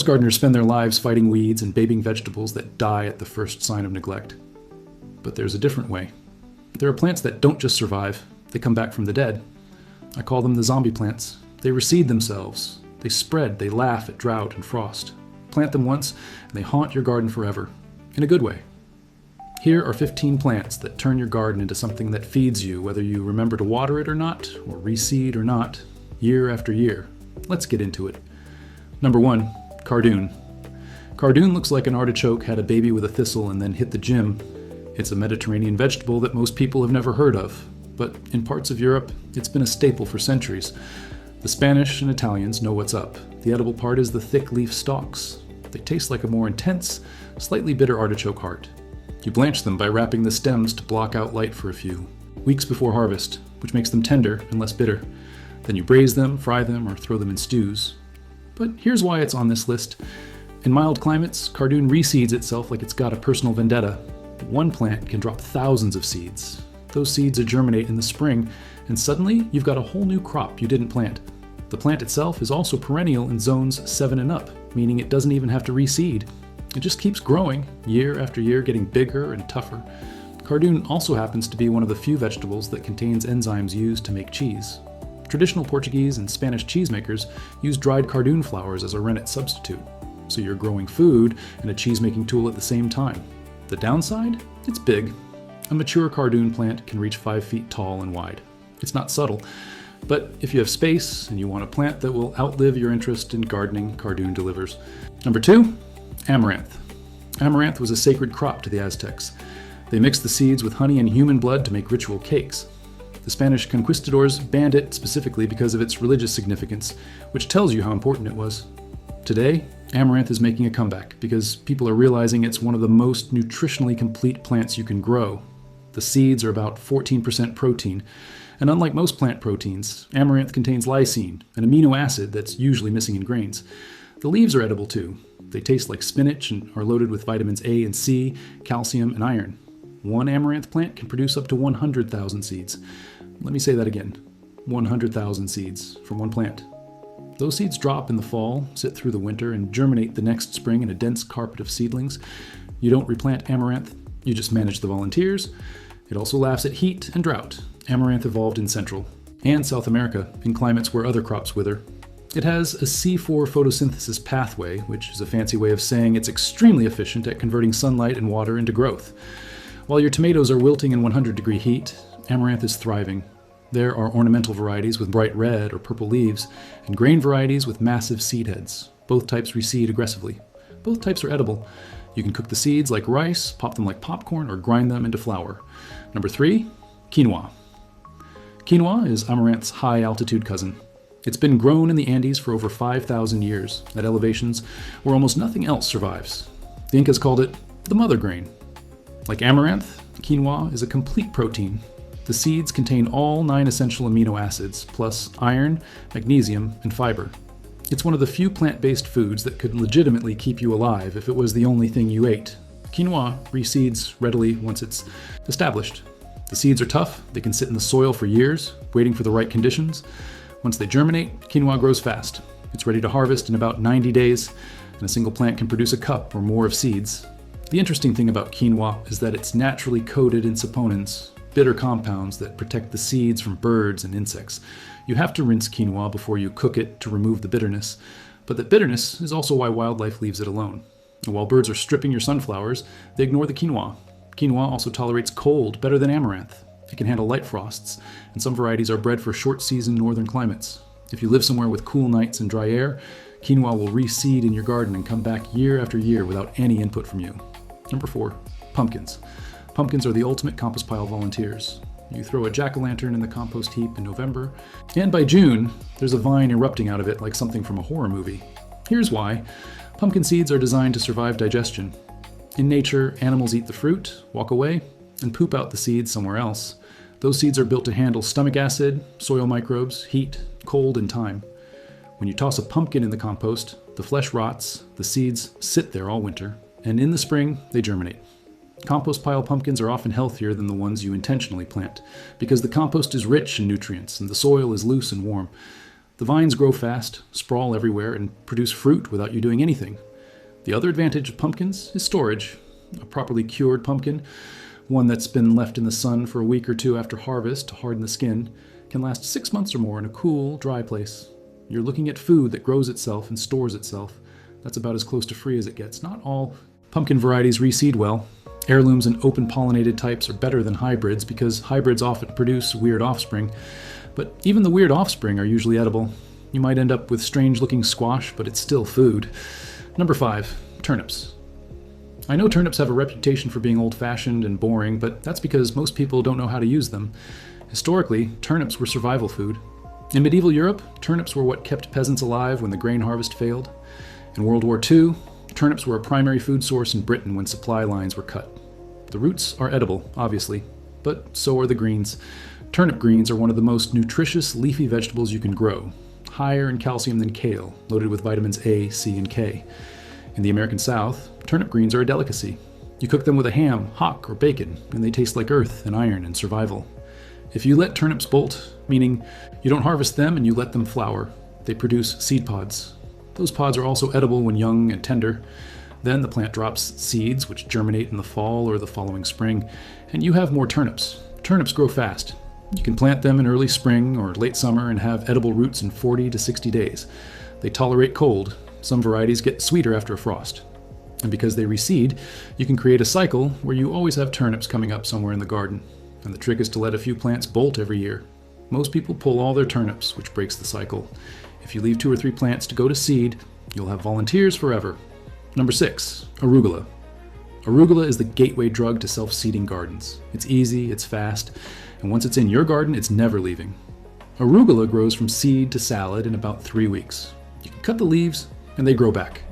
Most gardeners spend their lives fighting weeds and babying vegetables that die at the first sign of neglect. But there's a different way. There are plants that don't just survive, they come back from the dead. I call them the zombie plants. They reseed themselves. They spread, they laugh at drought and frost. Plant them once, and they haunt your garden forever. In a good way. Here are 15 plants that turn your garden into something that feeds you, whether you remember to water it or not, or reseed or not, year after year. Let's get into it. Number 1, Cardoon. Cardoon looks like an artichoke had a baby with a thistle and then hit the gym. It's a Mediterranean vegetable that most people have never heard of, but in parts of Europe, it's been a staple for centuries. The Spanish and Italians know what's up. The edible part is the thick leaf stalks. They taste like a more intense, slightly bitter artichoke heart. You blanch them by wrapping the stems to block out light for a few weeks before harvest, which makes them tender and less bitter. Then you braise them, fry them, or throw them in stews. But here's why it's on this list. In mild climates, Cardoon reseeds itself like it's got a personal vendetta. One plant can drop thousands of seeds. Those seeds germinate in the spring, and suddenly you've got a whole new crop you didn't plant. The plant itself is also perennial in zones 7 and up, meaning it doesn't even have to reseed. It just keeps growing, year after year, getting bigger and tougher. Cardoon also happens to be one of the few vegetables that contains enzymes used to make cheese. Traditional Portuguese and Spanish cheesemakers use dried cardoon flowers as a rennet substitute, so you're growing food and a cheese-making tool at the same time. The downside? It's big. A mature cardoon plant can reach 5 feet tall and wide. It's not subtle, but if you have space and you want a plant that will outlive your interest in gardening, Cardoon delivers. Number 2, Amaranth. Amaranth was a sacred crop to the Aztecs. They mixed the seeds with honey and human blood to make ritual cakes. The Spanish conquistadors banned it specifically because of its religious significance, which tells you how important it was. Today, Amaranth is making a comeback because people are realizing it's one of the most nutritionally complete plants you can grow. The seeds are about 14% protein, and unlike most plant proteins, Amaranth contains lysine, an amino acid that's usually missing in grains. The leaves are edible too. They taste like spinach and are loaded with vitamins A and C, calcium, and iron. One Amaranth plant can produce up to 100,000 seeds. Let me say that again. 100,000 seeds from one plant. Those seeds drop in the fall, sit through the winter, and germinate the next spring in a dense carpet of seedlings. You don't replant Amaranth, you just manage the volunteers. It also laughs at heat and drought. Amaranth evolved in Central and South America, in climates where other crops wither. It has a C4 photosynthesis pathway, which is a fancy way of saying it's extremely efficient at converting sunlight and water into growth. While your tomatoes are wilting in 100-degree heat, Amaranth is thriving. There are ornamental varieties with bright red or purple leaves, and grain varieties with massive seed heads. Both types reseed aggressively. Both types are edible. You can cook the seeds like rice, pop them like popcorn, or grind them into flour. Number 3, Quinoa. Quinoa is Amaranth's high-altitude cousin. It's been grown in the Andes for over 5,000 years, at elevations where almost nothing else survives. The Incas called it the mother grain. Like Amaranth, quinoa is a complete protein. The seeds contain all 9 essential amino acids, plus iron, magnesium, and fiber. It's one of the few plant-based foods that could legitimately keep you alive if it was the only thing you ate. Quinoa reseeds readily once it's established. The seeds are tough, they can sit in the soil for years, waiting for the right conditions. Once they germinate, quinoa grows fast. It's ready to harvest in about 90 days, and a single plant can produce a cup or more of seeds. The interesting thing about quinoa is that it's naturally coated in saponins, bitter compounds that protect the seeds from birds and insects. You have to rinse quinoa before you cook it to remove the bitterness, but that bitterness is also why wildlife leaves it alone. And while birds are stripping your sunflowers, they ignore the quinoa. Quinoa also tolerates cold better than amaranth. It can handle light frosts, and some varieties are bred for short-season northern climates. If you live somewhere with cool nights and dry air, quinoa will reseed in your garden and come back year after year without any input from you. Number 4, pumpkins. Pumpkins are the ultimate compost pile volunteers. You throw a jack-o'-lantern in the compost heap in November, and by June, there's a vine erupting out of it like something from a horror movie. Here's why. Pumpkin seeds are designed to survive digestion. In nature, animals eat the fruit, walk away, and poop out the seeds somewhere else. Those seeds are built to handle stomach acid, soil microbes, heat, cold, and time. When you toss a pumpkin in the compost, the flesh rots, the seeds sit there all winter, and in the spring, they germinate. Compost pile pumpkins are often healthier than the ones you intentionally plant, because the compost is rich in nutrients and the soil is loose and warm. The vines grow fast, sprawl everywhere, and produce fruit without you doing anything. The other advantage of pumpkins is storage. A properly cured pumpkin, one that's been left in the sun for a week or two after harvest to harden the skin, can last 6 months or more in a cool, dry place. You're looking at food that grows itself and stores itself. That's about as close to free as it gets. Not all pumpkin varieties reseed well. Heirlooms and open pollinated types are better than hybrids because hybrids often produce weird offspring. But even the weird offspring are usually edible. You might end up with strange looking squash, but it's still food. Number 5, turnips. I know turnips have a reputation for being old-fashioned and boring, but that's because most people don't know how to use them. Historically, turnips were survival food. In medieval Europe, turnips were what kept peasants alive when the grain harvest failed. In World War II, turnips were a primary food source in Britain when supply lines were cut. The roots are edible, obviously, but so are the greens. Turnip greens are one of the most nutritious leafy vegetables you can grow, higher in calcium than kale, loaded with vitamins A, C, and K. In the American South, turnip greens are a delicacy. You cook them with a ham, hock, or bacon, and they taste like earth and iron and survival. If you let turnips bolt, meaning you don't harvest them and you let them flower, they produce seed pods. Those pods are also edible when young and tender. Then the plant drops seeds, which germinate in the fall or the following spring, and you have more turnips. Turnips grow fast. You can plant them in early spring or late summer and have edible roots in 40 to 60 days. They tolerate cold. Some varieties get sweeter after a frost. And because they reseed, you can create a cycle where you always have turnips coming up somewhere in the garden. And the trick is to let a few plants bolt every year. Most people pull all their turnips, which breaks the cycle. If you leave 2 or 3 plants to go to seed, you'll have volunteers forever. Number 6, arugula. Arugula is the gateway drug to self-seeding gardens. It's easy, it's fast, and once it's in your garden, it's never leaving. Arugula grows from seed to salad in about 3 weeks. You can cut the leaves, and they grow back.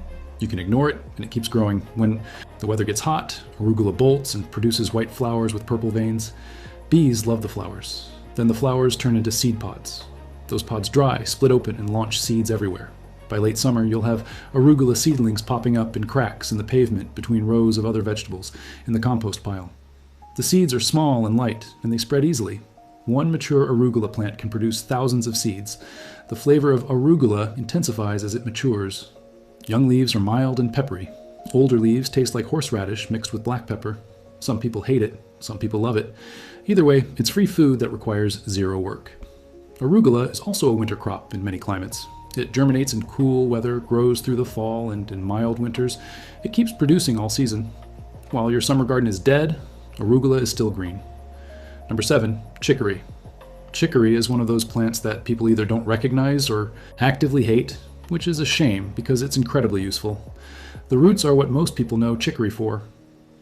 You can ignore it, and it keeps growing. When the weather gets hot, arugula bolts and produces white flowers with purple veins. Bees love the flowers. Then the flowers turn into seed pods. Those pods dry, split open, and launch seeds everywhere. By late summer, you'll have arugula seedlings popping up in cracks in the pavement between rows of other vegetables in the compost pile. The seeds are small and light, and they spread easily. One mature arugula plant can produce thousands of seeds. The flavor of arugula intensifies as it matures. Young leaves are mild and peppery. Older leaves taste like horseradish mixed with black pepper. Some people hate it, some people love it. Either way, it's free food that requires zero work. Arugula is also a winter crop in many climates. It germinates in cool weather, grows through the fall, and in mild winters, it keeps producing all season. While your summer garden is dead, arugula is still green. Number 7, chicory. Chicory is one of those plants that people either don't recognize or actively hate, which is a shame because it's incredibly useful. The roots are what most people know chicory for.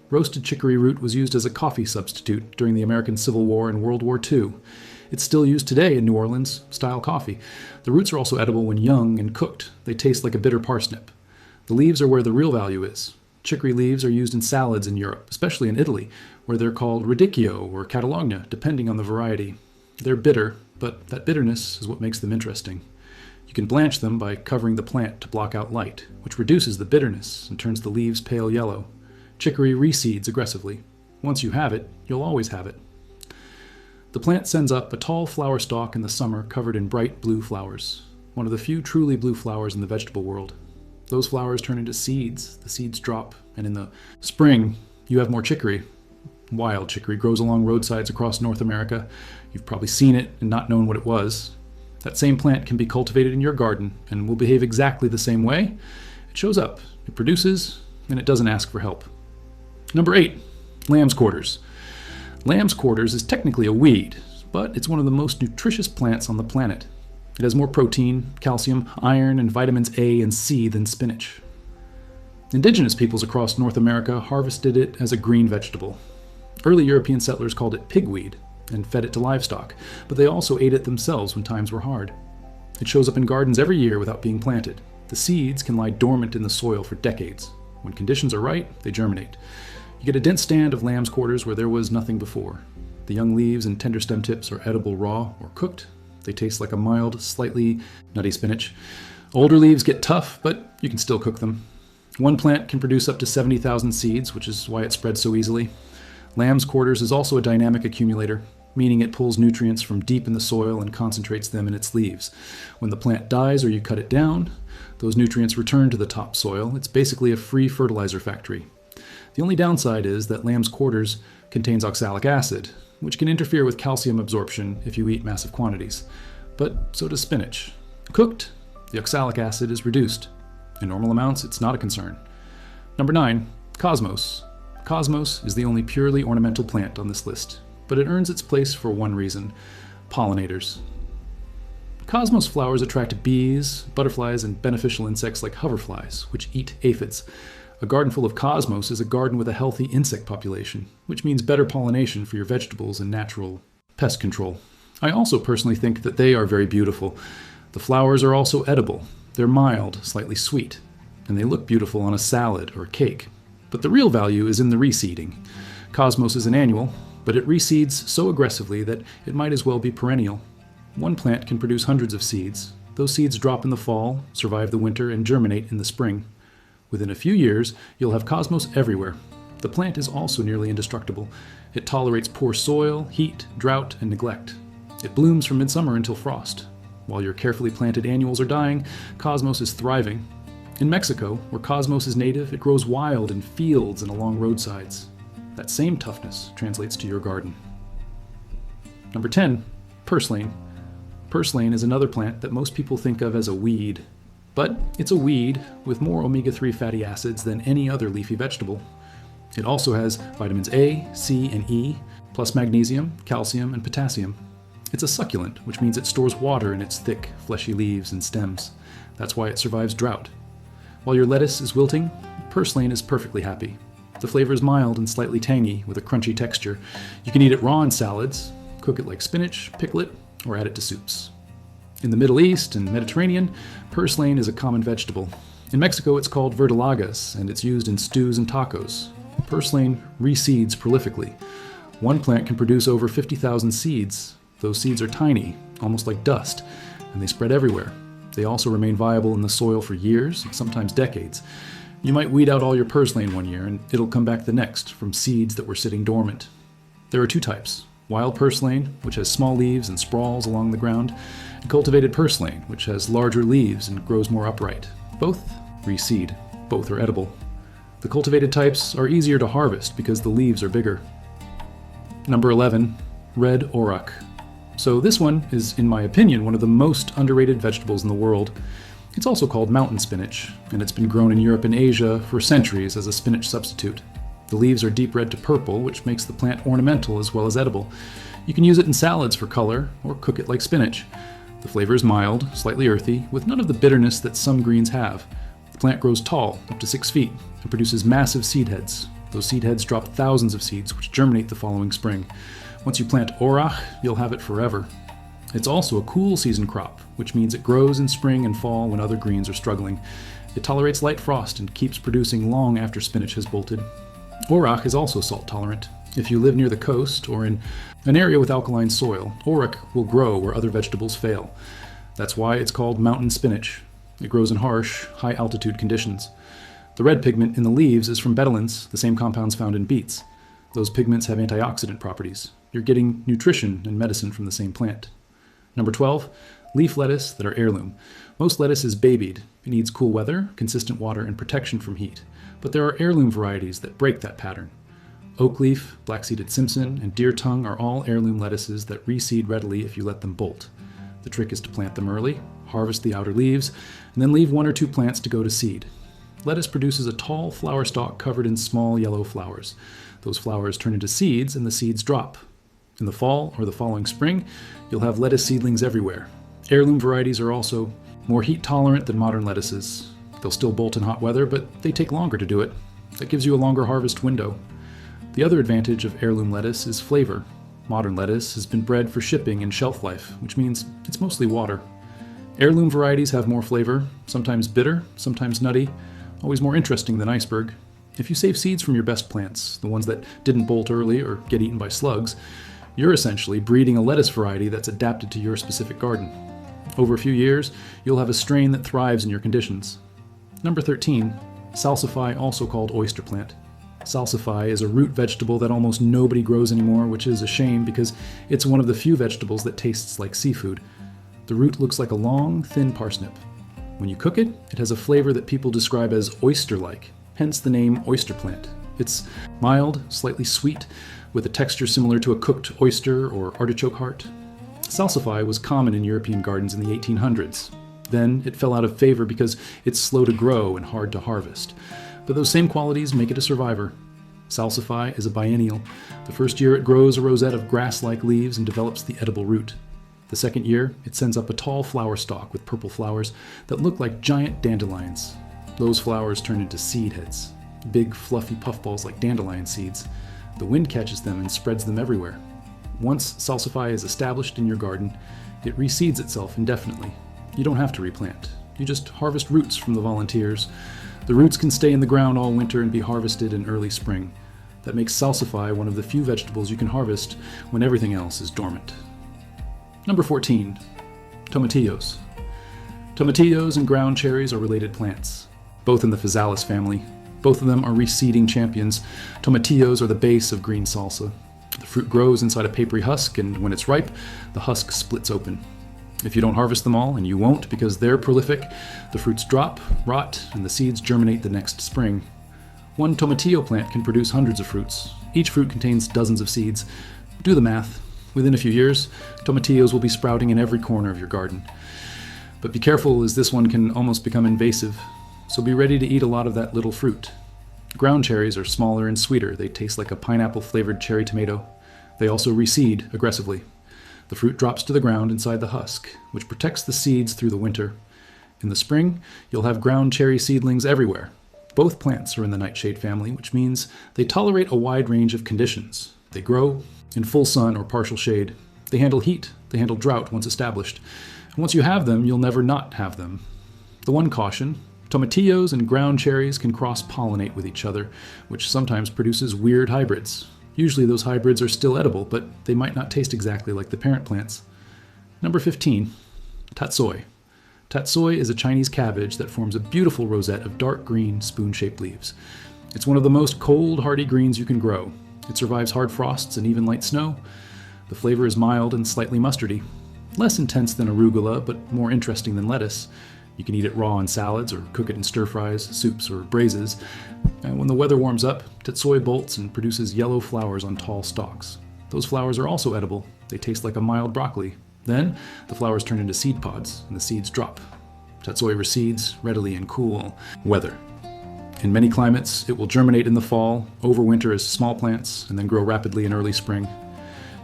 Roasted chicory root was used as a coffee substitute during the American Civil War and World War II. It's still used today in New Orleans style coffee. The roots are also edible when young and cooked. They taste like a bitter parsnip. The leaves are where the real value is. Chicory leaves are used in salads in Europe, especially in Italy, where they're called radicchio or catalogna, depending on the variety. They're bitter, but that bitterness is what makes them interesting. You can blanch them by covering the plant to block out light, which reduces the bitterness and turns the leaves pale yellow. Chicory reseeds aggressively. Once you have it, you'll always have it. The plant sends up a tall flower stalk in the summer covered in bright blue flowers, one of the few truly blue flowers in the vegetable world. Those flowers turn into seeds, the seeds drop, and in the spring, you have more chicory. Wild chicory grows along roadsides across North America. You've probably seen it and not known what it was. That same plant can be cultivated in your garden and will behave exactly the same way. It shows up, it produces, and it doesn't ask for help. Number 8, lamb's quarters. Lamb's quarters is technically a weed, but it's one of the most nutritious plants on the planet. It has more protein, calcium, iron, and vitamins A and C than spinach. Indigenous peoples across North America harvested it as a green vegetable. Early European settlers called it pigweed and fed it to livestock, but they also ate it themselves when times were hard. It shows up in gardens every year without being planted. The seeds can lie dormant in the soil for decades. When conditions are right, they germinate. You get a dense stand of lamb's quarters where there was nothing before. The young leaves and tender stem tips are edible raw or cooked. They taste like a mild, slightly nutty spinach. Older leaves get tough, but you can still cook them. One plant can produce up to 70,000 seeds, which is why it spreads so easily. Lamb's quarters is also a dynamic accumulator. meaning it pulls nutrients from deep in the soil and concentrates them in its leaves. When the plant dies or you cut it down, those nutrients return to the topsoil. It's basically a free fertilizer factory. The only downside is that lamb's quarters contains oxalic acid, which can interfere with calcium absorption if you eat massive quantities. But so does spinach. Cooked, the oxalic acid is reduced. In normal amounts, it's not a concern. Number 9, cosmos. Cosmos is the only purely ornamental plant on this list, but it earns its place for one reason: pollinators. Cosmos flowers attract bees, butterflies, and beneficial insects like hoverflies, which eat aphids. A garden full of cosmos is a garden with a healthy insect population, which means better pollination for your vegetables and natural pest control. I also personally think that they are very beautiful. The flowers are also edible. They're mild, slightly sweet, and they look beautiful on a salad or cake. But the real value is in the reseeding. Cosmos is an annual, but it reseeds so aggressively that it might as well be perennial. One plant can produce hundreds of seeds. Those seeds drop in the fall, survive the winter, and germinate in the spring. Within a few years, you'll have cosmos everywhere. The plant is also nearly indestructible. It tolerates poor soil, heat, drought, and neglect. It blooms from midsummer until frost. While your carefully planted annuals are dying, cosmos is thriving. In Mexico, where cosmos is native, it grows wild in fields and along roadsides. That same toughness translates to your garden. Number 10, purslane. Purslane is another plant that most people think of as a weed. But it's a weed with more omega-3 fatty acids than any other leafy vegetable. It also has vitamins A, C, and E, plus magnesium, calcium, and potassium. It's a succulent, which means it stores water in its thick, fleshy leaves and stems. That's why it survives drought. While your lettuce is wilting, purslane is perfectly happy. The flavor is mild and slightly tangy with a crunchy texture. You can eat it raw in salads, cook it like spinach, pickle it, or add it to soups. In the Middle East and Mediterranean, purslane is a common vegetable. In Mexico, it's called verdolagas, and it's used in stews and tacos. Purslane reseeds prolifically. One plant can produce over 50,000 seeds. Those seeds are tiny, almost like dust, and they spread everywhere. They also remain viable in the soil for years, sometimes decades. You might weed out all your purslane one year, and it'll come back the next from seeds that were sitting dormant. There are two types: wild purslane, which has small leaves and sprawls along the ground, and cultivated purslane, which has larger leaves and grows more upright. Both reseed. Both are edible. The cultivated types are easier to harvest because the leaves are bigger. Number 11, red orach. So this one is, in my opinion, one of the most underrated vegetables in the world. It's also called mountain spinach, and it's been grown in Europe and Asia for centuries as a spinach substitute. The leaves are deep red to purple, which makes the plant ornamental as well as edible. You can use it in salads for color, or cook it like spinach. The flavor is mild, slightly earthy, with none of the bitterness that some greens have. The plant grows tall, up to 6 feet, and produces massive seed heads. Those seed heads drop thousands of seeds, which germinate the following spring. Once you plant orach, you'll have it forever. It's also a cool season crop, which means it grows in spring and fall when other greens are struggling. It tolerates light frost and keeps producing long after spinach has bolted. Orach is also salt tolerant. If you live near the coast or in an area with alkaline soil, orach will grow where other vegetables fail. That's why it's called mountain spinach. It grows in harsh, high altitude conditions. The red pigment in the leaves is from betulins, the same compounds found in beets. Those pigments have antioxidant properties. You're getting nutrition and medicine from the same plant. Number 12, leaf lettuce that are heirloom. Most lettuce is babied. It needs cool weather, consistent water, and protection from heat. But there are heirloom varieties that break that pattern. Oak leaf, black-seeded Simpson, and deer tongue are all heirloom lettuces that reseed readily if you let them bolt. The trick is to plant them early, harvest the outer leaves, and then leave 1 or 2 plants to go to seed. Lettuce produces a tall flower stalk covered in small yellow flowers. Those flowers turn into seeds, and the seeds drop. In the fall or the following spring, you'll have lettuce seedlings everywhere. Heirloom varieties are also more heat tolerant than modern lettuces. They'll still bolt in hot weather, but they take longer to do it. That gives you a longer harvest window. The other advantage of heirloom lettuce is flavor. Modern lettuce has been bred for shipping and shelf life, which means it's mostly water. Heirloom varieties have more flavor, sometimes bitter, sometimes nutty, always more interesting than iceberg. If you save seeds from your best plants, the ones that didn't bolt early or get eaten by slugs, you're essentially breeding a lettuce variety that's adapted to your specific garden. Over a few years, you'll have a strain that thrives in your conditions. Number 13, Salsify, also called oyster plant. Salsify is a root vegetable that almost nobody grows anymore, which is a shame because it's one of the few vegetables that tastes like seafood. The root looks like a long, thin parsnip. When you cook it, it has a flavor that people describe as oyster-like, hence the name oyster plant. It's mild, slightly sweet, with a texture similar to a cooked oyster or artichoke heart. Salsify was common in European gardens in the 1800s. Then it fell out of favor because it's slow to grow and hard to harvest. But those same qualities make it a survivor. Salsify is a biennial. The first year it grows a rosette of grass-like leaves and develops the edible root. The second year, it sends up a tall flower stalk with purple flowers that look like giant dandelions. Those flowers turn into seed heads, big fluffy puffballs like dandelion seeds. The wind catches them and spreads them everywhere. Once Salsify is established in your garden, it reseeds itself indefinitely. You don't have to replant. You just harvest roots from the volunteers. The roots can stay in the ground all winter and be harvested in early spring. That makes Salsify one of the few vegetables you can harvest when everything else is dormant. Number 14, Tomatillos. Tomatillos and ground cherries are related plants, both in the Physalis family. Both of them are reseeding champions. Tomatillos are the base of green salsa. The fruit grows inside a papery husk, and when it's ripe, the husk splits open. If you don't harvest them all, and you won't because they're prolific, the fruits drop, rot, and the seeds germinate the next spring. One tomatillo plant can produce hundreds of fruits. Each fruit contains dozens of seeds. Do the math. Within a few years, tomatillos will be sprouting in every corner of your garden. But be careful, as this one can almost become invasive, so be ready to eat a lot of that little fruit. Ground cherries are smaller and sweeter. They taste like a pineapple-flavored cherry tomato. They also reseed aggressively. The fruit drops to the ground inside the husk, which protects the seeds through the winter. In the spring, you'll have ground cherry seedlings everywhere. Both plants are in the nightshade family, which means they tolerate a wide range of conditions. They grow in full sun or partial shade. They handle heat. They handle drought once established. And once you have them, you'll never not have them. The one caution: tomatillos and ground cherries can cross-pollinate with each other, which sometimes produces weird hybrids. Usually those hybrids are still edible, but they might not taste exactly like the parent plants. Number 15, Tatsoi. Tatsoi is a Chinese cabbage that forms a beautiful rosette of dark green, spoon-shaped leaves. It's one of the most cold, hardy greens you can grow. It survives hard frosts and even light snow. The flavor is mild and slightly mustardy. Less intense than arugula, but more interesting than lettuce. You can eat it raw in salads or cook it in stir-fries, soups, or braises. And when the weather warms up, Tatsoi bolts and produces yellow flowers on tall stalks. Those flowers are also edible. They taste like a mild broccoli. Then, the flowers turn into seed pods, and the seeds drop. Tatsoi recedes readily in cool weather. In many climates, it will germinate in the fall, overwinter as small plants, and then grow rapidly in early spring.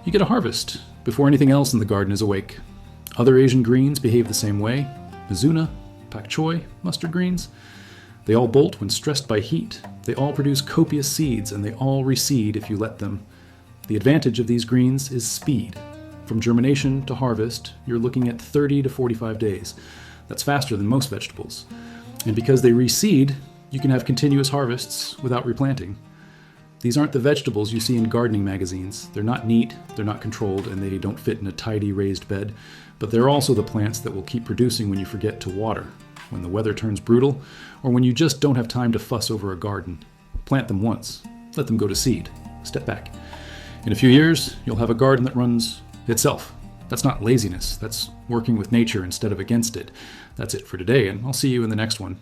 You get a harvest before anything else in the garden is awake. Other Asian greens behave the same way. Mizuna, pak choi, mustard greens. They all bolt when stressed by heat. They all produce copious seeds, and they all reseed if you let them. The advantage of these greens is speed. From germination to harvest, you're looking at 30 to 45 days. That's faster than most vegetables. And because they reseed, you can have continuous harvests without replanting. These aren't the vegetables you see in gardening magazines. They're not neat, they're not controlled, and they don't fit in a tidy raised bed. But they're also the plants that will keep producing when you forget to water, when the weather turns brutal, or when you just don't have time to fuss over a garden. Plant them once. Let them go to seed. Step back. In a few years, you'll have a garden that runs itself. That's not laziness. That's working with nature instead of against it. That's it for today, and I'll see you in the next one.